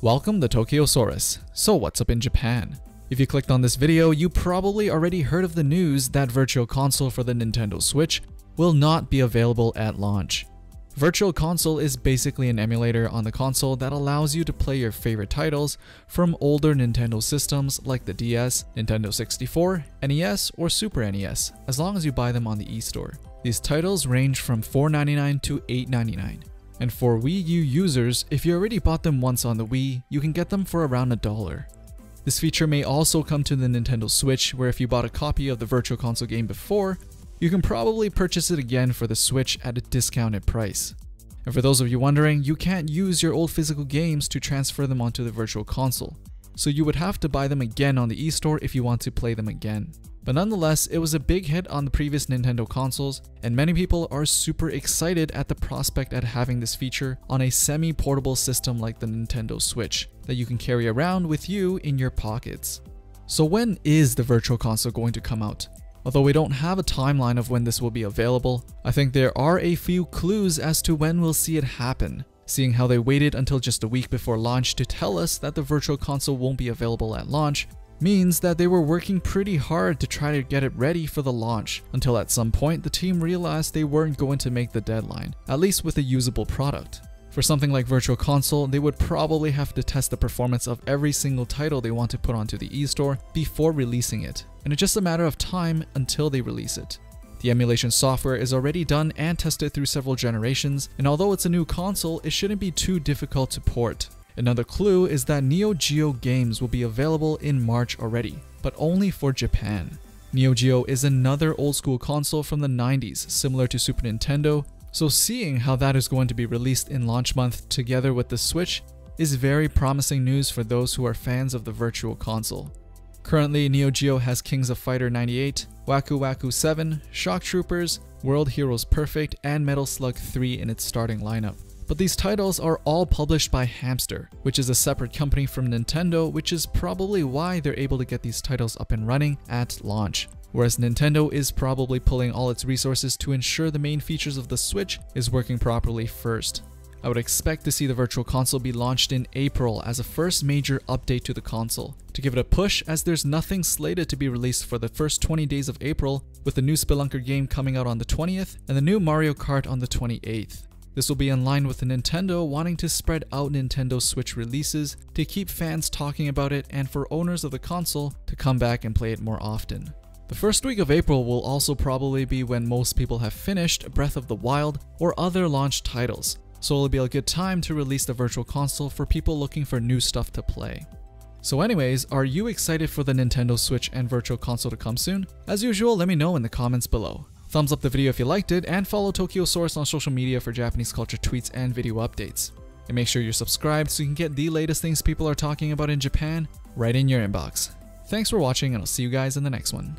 Welcome to Tokyosaurus. So what's up in Japan? If you clicked on this video, you probably already heard of the news that Virtual Console for the Nintendo Switch will not be available at launch. Virtual Console is basically an emulator on the console that allows you to play your favorite titles from older Nintendo systems like the DS, Nintendo 64, NES, or Super NES, as long as you buy them on the eStore. These titles range from $4.99 to $8.99. And for Wii U users, if you already bought them once on the Wii, you can get them for around $1. This feature may also come to the Nintendo Switch, where if you bought a copy of the Virtual Console game before, you can probably purchase it again for the Switch at a discounted price. And for those of you wondering, you can't use your old physical games to transfer them onto the Virtual Console, so you would have to buy them again on the eStore if you want to play them again. But nonetheless, it was a big hit on the previous Nintendo consoles, and many people are super excited at the prospect at having this feature on a semi-portable system like the Nintendo Switch that you can carry around with you in your pockets. So when is the Virtual Console going to come out? Although we don't have a timeline of when this will be available, I think there are a few clues as to when we'll see it happen. Seeing how they waited until just a week before launch to tell us that the Virtual Console won't be available at launch means that they were working pretty hard to try to get it ready for the launch, until at some point the team realized they weren't going to make the deadline, at least with a usable product. For something like Virtual Console, they would probably have to test the performance of every single title they want to put onto the eStore before releasing it, and it's just a matter of time until they release it. The emulation software is already done and tested through several generations, and although it's a new console, it shouldn't be too difficult to port. Another clue is that Neogeo games will be available in March already, but only for Japan. Neogeo is another old school console from the 90s, similar to Super Nintendo, so seeing how that is going to be released in launch month together with the Switch is very promising news for those who are fans of the Virtual Console. Currently, Neogeo has Kings of Fighter 98, Waku Waku 7, Shock Troopers, World Heroes Perfect, and Metal Slug 3 in its starting lineup. But these titles are all published by Hamster, which is a separate company from Nintendo, which is probably why they're able to get these titles up and running at launch. Whereas Nintendo is probably pulling all its resources to ensure the main features of the Switch is working properly first. I would expect to see the Virtual Console be launched in April as a first major update to the console, to give it a push, as there's nothing slated to be released for the first 20 days of April, with the new Spelunker game coming out on the 20th and the new Mario Kart on the 28th. This will be in line with Nintendo wanting to spread out Nintendo Switch releases to keep fans talking about it and for owners of the console to come back and play it more often. The first week of April will also probably be when most people have finished Breath of the Wild or other launch titles, so it'll be a good time to release the Virtual Console for people looking for new stuff to play. So anyways, are you excited for the Nintendo Switch and Virtual Console to come soon? As usual, let me know in the comments below. Thumbs up the video if you liked it, and follow Tokyosaurus on social media for Japanese culture tweets and video updates. And make sure you're subscribed so you can get the latest things people are talking about in Japan right in your inbox. Thanks for watching, and I'll see you guys in the next one.